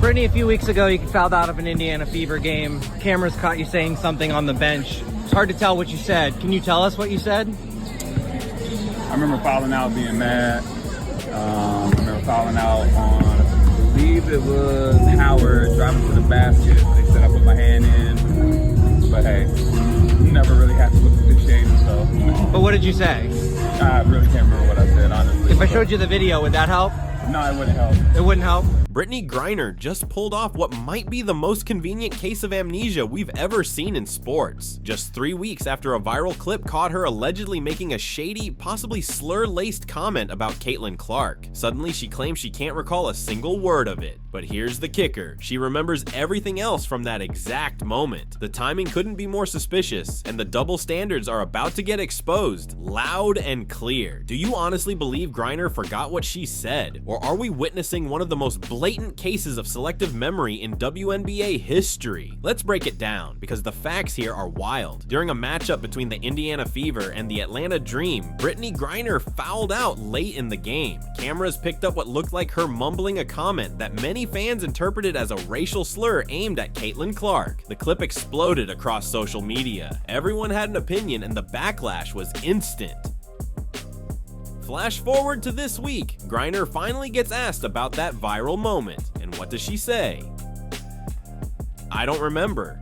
Brittany, a few weeks ago, you fouled out of an Indiana Fever game. Cameras caught you saying something on the bench. It's hard to tell what you said. Can you tell us what you said? I remember fouling out, being mad. I remember fouling out on, I believe it was Howard, driving to the basket. They said I put my hand in. But hey, you never really have to look at the shade and stuff. But what did you say? I really can't remember what I said, honestly. If I showed you the video, would that help? No, it wouldn't help. It wouldn't help? Brittany Griner just pulled off what might be the most convenient case of amnesia we've ever seen in sports. Just 3 weeks after a viral clip caught her allegedly making a shady, possibly slur-laced comment about Caitlin Clark. Suddenly she claims she can't recall a single word of it. But here's the kicker. She remembers everything else from that exact moment. The timing couldn't be more suspicious, and the double standards are about to get exposed, loud and clear. Do you honestly believe Griner forgot what she said? Or are we witnessing one of the most blatant cases of selective memory in WNBA history? Let's break it down, because the facts here are wild. During a matchup between the Indiana Fever and the Atlanta Dream, Brittany Griner fouled out late in the game. Cameras picked up what looked like her mumbling a comment that many fans interpreted as a racial slur aimed at Caitlin Clark. The clip exploded across social media. Everyone had an opinion, and the backlash was instant. Flash forward to this week, Griner finally gets asked about that viral moment, and what does she say? I don't remember.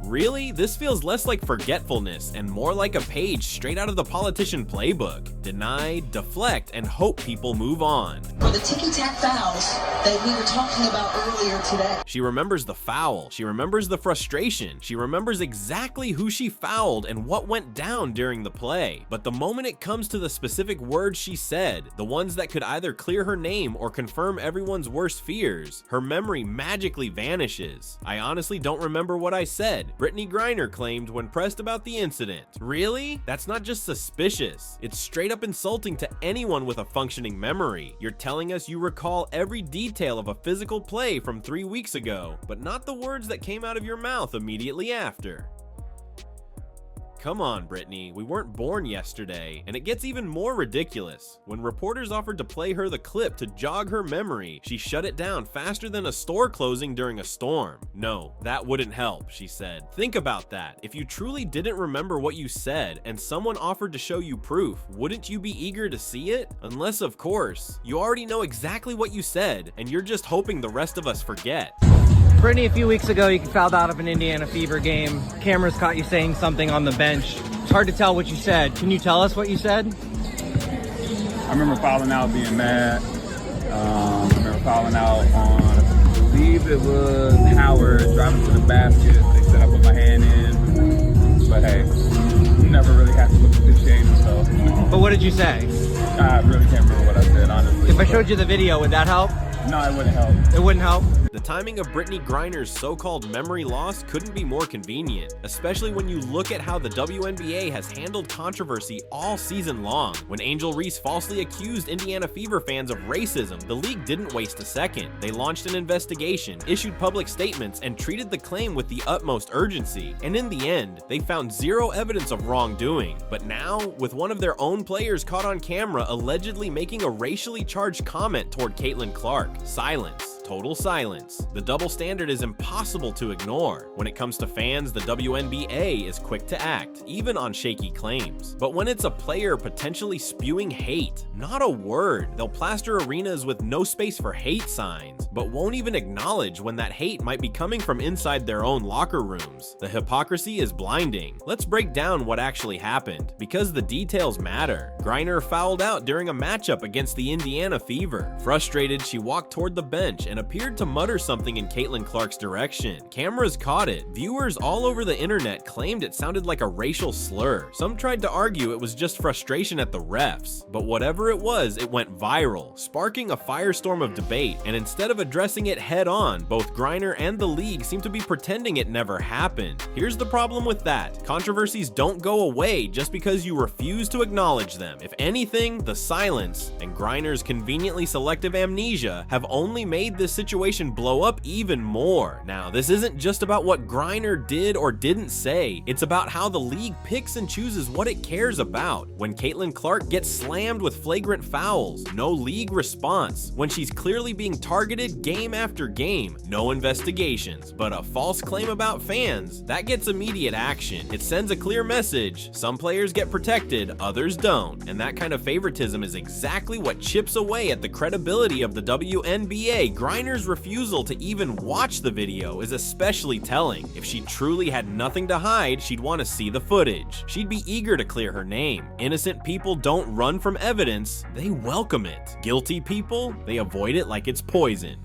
Really? This feels less like forgetfulness and more like a page straight out of the politician playbook. Deny, deflect, and hope people move on. For the ticky-tack fouls that we were talking about earlier today. She remembers the foul, she remembers the frustration, she remembers exactly who she fouled and what went down during the play. But the moment it comes to the specific words she said, the ones that could either clear her name or confirm everyone's worst fears, her memory magically vanishes. I honestly don't remember what I said, Brittany Griner claimed when pressed about the incident. Really? That's not just suspicious. It's straight up insulting to anyone with a functioning memory. You're telling us you recall every detail of a physical play from 3 weeks ago, but not the words that came out of your mouth immediately after. Come on, Brittany, we weren't born yesterday. And it gets even more ridiculous. When reporters offered to play her the clip to jog her memory, she shut it down faster than a store closing during a storm. No, that wouldn't help, she said. Think about that. If you truly didn't remember what you said and someone offered to show you proof, wouldn't you be eager to see it? Unless, of course, you already know exactly what you said and you're just hoping the rest of us forget. Brittany, a few weeks ago, you fouled out of an Indiana Fever game. Cameras caught you saying something on the bench. It's hard to tell what you said. Can you tell us what you said? I remember fouling out, being mad. I remember fouling out on, I believe it was Howard, driving to the basket. They said I put my hand in. But hey, you never really have to look at the shade and stuff. But what did you say? I really can't remember what I said, honestly. If I showed you the video, would that help? No, it wouldn't help. It wouldn't help? The timing of Brittany Griner's so-called memory loss couldn't be more convenient, especially when you look at how the WNBA has handled controversy all season long. When Angel Reese falsely accused Indiana Fever fans of racism, the league didn't waste a second. They launched an investigation, issued public statements, and treated the claim with the utmost urgency. And in the end, they found zero evidence of wrongdoing. But now, with one of their own players caught on camera allegedly making a racially charged comment toward Caitlin Clark, silence. Total silence. The double standard is impossible to ignore. When it comes to fans, the WNBA is quick to act, even on shaky claims. But when it's a player potentially spewing hate, not a word. They'll plaster arenas with no space for hate signs, but won't even acknowledge when that hate might be coming from inside their own locker rooms. The hypocrisy is blinding. Let's break down what actually happened, because the details matter. Griner fouled out during a matchup against the Indiana Fever. Frustrated, she walked toward the bench and appeared to mutter something in Caitlin Clark's direction. Cameras caught it. Viewers all over the internet claimed it sounded like a racial slur. Some tried to argue it was just frustration at the refs. But whatever it was, it went viral, sparking a firestorm of debate. And instead of addressing it head on, both Griner and the league seem to be pretending it never happened. Here's the problem with that. Controversies don't go away just because you refuse to acknowledge them. If anything, the silence and Griner's conveniently selective amnesia have only made this this situation blow up even more. Now, this isn't just about what Griner did or didn't say, it's about how the league picks and chooses what it cares about. When Caitlin Clark gets slammed with flagrant fouls, no league response. When she's clearly being targeted game after game, no investigations. But a false claim about fans, that gets immediate action. It sends a clear message. Some players get protected, others don't. And that kind of favoritism is exactly what chips away at the credibility of the WNBA. Griner's refusal to even watch the video is especially telling. If she truly had nothing to hide, she'd want to see the footage. She'd be eager to clear her name. Innocent people don't run from evidence, they welcome it. Guilty people, they avoid it like it's poison.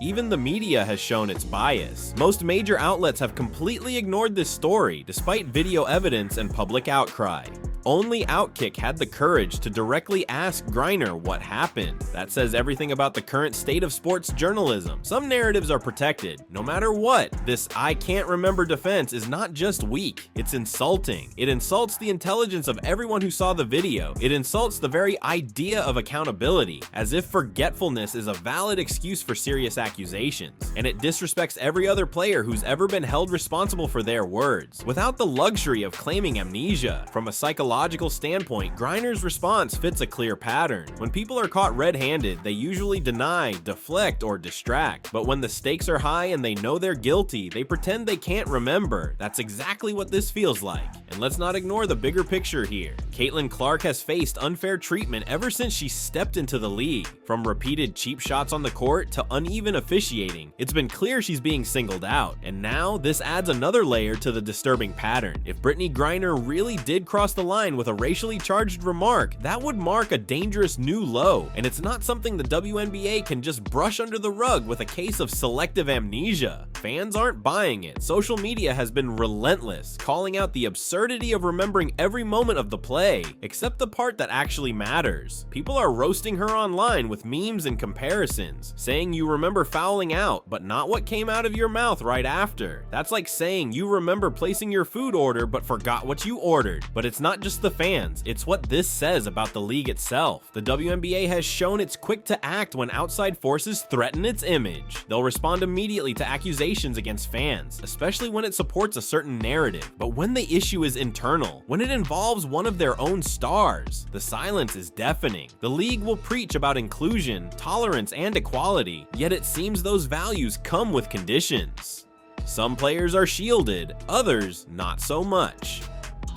Even the media has shown its bias. Most major outlets have completely ignored this story, despite video evidence and public outcry. Only Outkick had the courage to directly ask Griner what happened. That says everything about the current state of sports journalism. Some narratives are protected. No matter what, this "I can't remember" defense is not just weak, it's insulting. It insults the intelligence of everyone who saw the video. It insults the very idea of accountability, as if forgetfulness is a valid excuse for serious accusations. And it disrespects every other player who's ever been held responsible for their words, without the luxury of claiming amnesia. From a psychological standpoint, Griner's response fits a clear pattern. When people are caught red-handed, they usually deny, deflect, or distract. But when the stakes are high and they know they're guilty, they pretend they can't remember. That's exactly what this feels like. And let's not ignore the bigger picture here. Caitlin Clark has faced unfair treatment ever since she stepped into the league. From repeated cheap shots on the court to uneven officiating, it's been clear she's being singled out. And now, this adds another layer to the disturbing pattern. If Brittney Griner really did cross the line with a racially charged remark, that would mark a dangerous new low, and it's not something the WNBA can just brush under the rug with a case of selective amnesia. Fans aren't buying it. Social media has been relentless, calling out the absurdity of remembering every moment of the play, except the part that actually matters. People are roasting her online with memes and comparisons, saying you remember fouling out, but not what came out of your mouth right after. That's like saying you remember placing your food order but forgot what you ordered. But it's not just the fans, it's what this says about the league itself. The WNBA has shown it's quick to act when outside forces threaten its image. They'll respond immediately to accusations against fans, especially when it supports a certain narrative. But when the issue is internal, when it involves one of their own stars, the silence is deafening. The league will preach about inclusion, tolerance, and equality, yet it seems those values come with conditions. Some players are shielded, others not so much.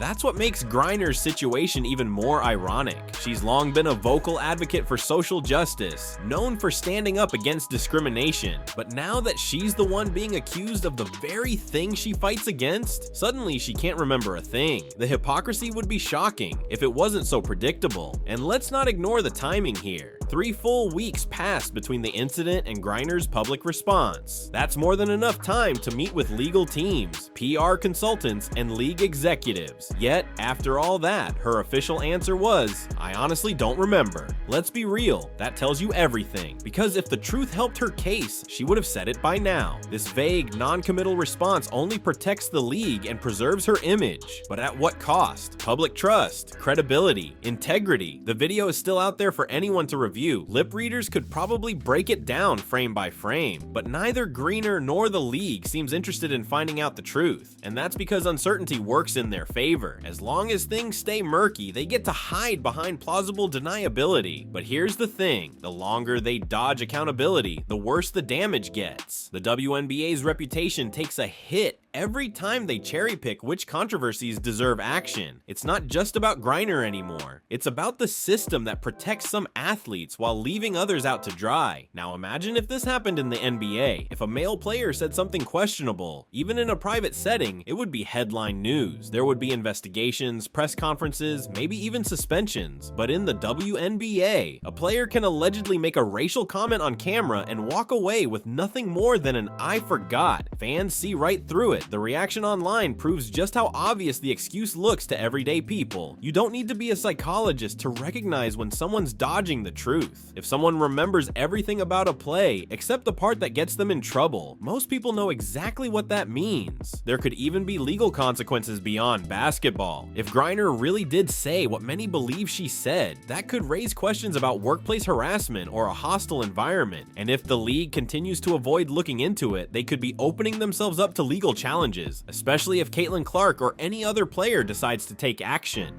That's what makes Griner's situation even more ironic. She's long been a vocal advocate for social justice, known for standing up against discrimination, but now that she's the one being accused of the very thing she fights against, suddenly she can't remember a thing. The hypocrisy would be shocking if it wasn't so predictable. And let's not ignore the timing here. 3 full weeks passed between the incident and Griner's public response. That's more than enough time to meet with legal teams, PR consultants, and league executives. Yet, after all that, her official answer was, "I honestly don't remember." Let's be real, that tells you everything. Because if the truth helped her case, she would have said it by now. This vague, non-committal response only protects the league and preserves her image. But at what cost? Public trust, credibility, integrity. The video is still out there for anyone to review. Lip readers could probably break it down frame by frame, but neither Griner nor the league seems interested in finding out the truth. And that's because uncertainty works in their favor. As long as things stay murky, they get to hide behind plausible deniability. But here's the thing, the longer they dodge accountability, the worse the damage gets. The WNBA's reputation takes a hit every time they cherry pick which controversies deserve action. It's not just about Griner anymore. It's about the system that protects some athletes while leaving others out to dry. Now imagine if this happened in the NBA. If a male player said something questionable, even in a private setting, it would be headline news. There would be investigations, press conferences, maybe even suspensions. But in the WNBA, a player can allegedly make a racial comment on camera and walk away with nothing more than an "I forgot." Fans see right through it. it, the reaction online proves just how obvious the excuse looks to everyday people. You don't need to be a psychologist to recognize when someone's dodging the truth. If someone remembers everything about a play, except the part that gets them in trouble, most people know exactly what that means. There could even be legal consequences beyond basketball. If Griner really did say what many believe she said, that could raise questions about workplace harassment or a hostile environment. And if the league continues to avoid looking into it, they could be opening themselves up to legal challenges, especially if Caitlin Clark or any other player decides to take action.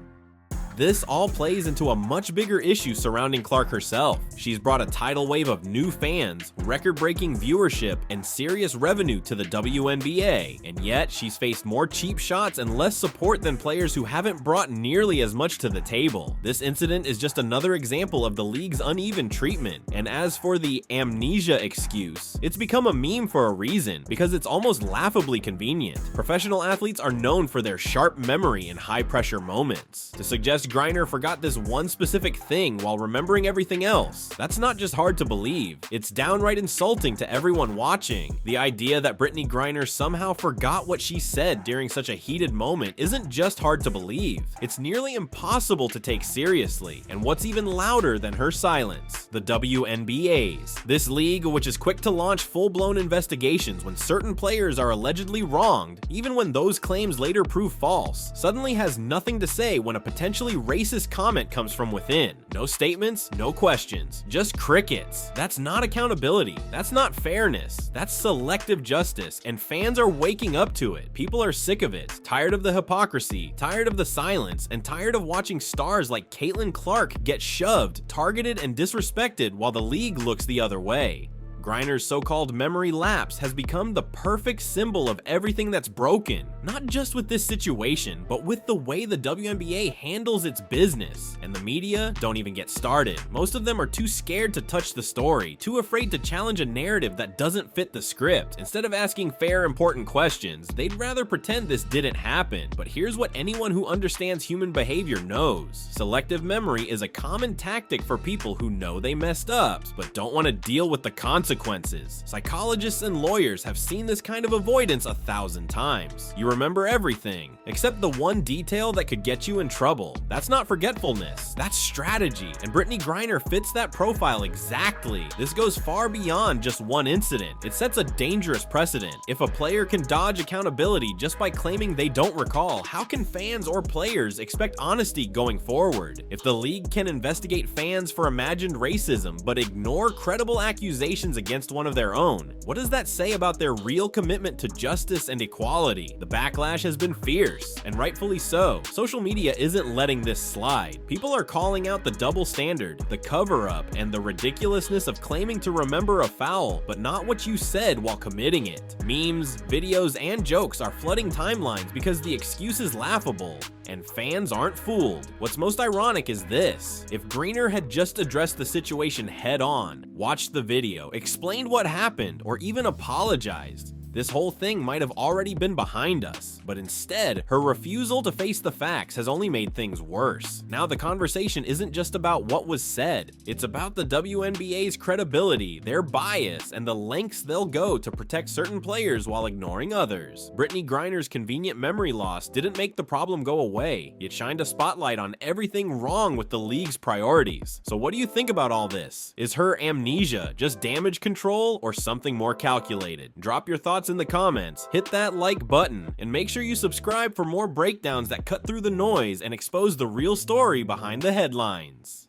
This all plays into a much bigger issue surrounding Clark herself. She's brought a tidal wave of new fans, record-breaking viewership, and serious revenue to the WNBA, and yet she's faced more cheap shots and less support than players who haven't brought nearly as much to the table. This incident is just another example of the league's uneven treatment, and as for the amnesia excuse, it's become a meme for a reason, because it's almost laughably convenient. Professional athletes are known for their sharp memory in high-pressure moments. To suggest Griner forgot this one specific thing while remembering everything else, that's not just hard to believe, it's downright insulting to everyone watching. The idea that Brittany Griner somehow forgot what she said during such a heated moment isn't just hard to believe, it's nearly impossible to take seriously. And what's even louder than her silence? The WNBA's. This league, which is quick to launch full-blown investigations when certain players are allegedly wronged, even when those claims later prove false, suddenly has nothing to say when a potentially racist comment comes from within. No statements, no questions, just crickets. That's not accountability. That's not fairness. That's selective justice, and fans are waking up to it. People are sick of it, tired of the hypocrisy, tired of the silence, and tired of watching stars like Caitlin Clark get shoved, targeted, and disrespected while the league looks the other way. Griner's so-called memory lapse has become the perfect symbol of everything that's broken, not just with this situation, but with the way the WNBA handles its business. And the media don't even get started. Most of them are too scared to touch the story, too afraid to challenge a narrative that doesn't fit the script. Instead of asking fair, important questions, they'd rather pretend this didn't happen. But here's what anyone who understands human behavior knows. Selective memory is a common tactic for people who know they messed up, but don't want to deal with the consequences. Psychologists and lawyers have seen this kind of avoidance 1,000 times. You remember everything, except the one detail that could get you in trouble. That's not forgetfulness, that's strategy, and Brittany Griner fits that profile exactly. This goes far beyond just one incident. It sets a dangerous precedent. If a player can dodge accountability just by claiming they don't recall, how can fans or players expect honesty going forward? If the league can investigate fans for imagined racism but ignore credible accusations against one of their own, what does that say about their real commitment to justice and equality? The backlash has been fierce, and rightfully so. Social media isn't letting this slide. People are calling out the double standard, the cover-up, and the ridiculousness of claiming to remember a foul, but not what you said while committing it. Memes, videos, and jokes are flooding timelines because the excuse is laughable, and fans aren't fooled. What's most ironic is this: if Griner had just addressed the situation head-on, watched the video, explained what happened, or even apologized, this whole thing might have already been behind us. But instead, her refusal to face the facts has only made things worse. Now the conversation isn't just about what was said, it's about the WNBA's credibility, their bias, and the lengths they'll go to protect certain players while ignoring others. Brittany Griner's convenient memory loss didn't make the problem go away. It shined a spotlight on everything wrong with the league's priorities. So what do you think about all this? Is her amnesia just damage control or something more calculated? Drop your thoughts in the comments, hit that like button, and make sure you subscribe for more breakdowns that cut through the noise and expose the real story behind the headlines.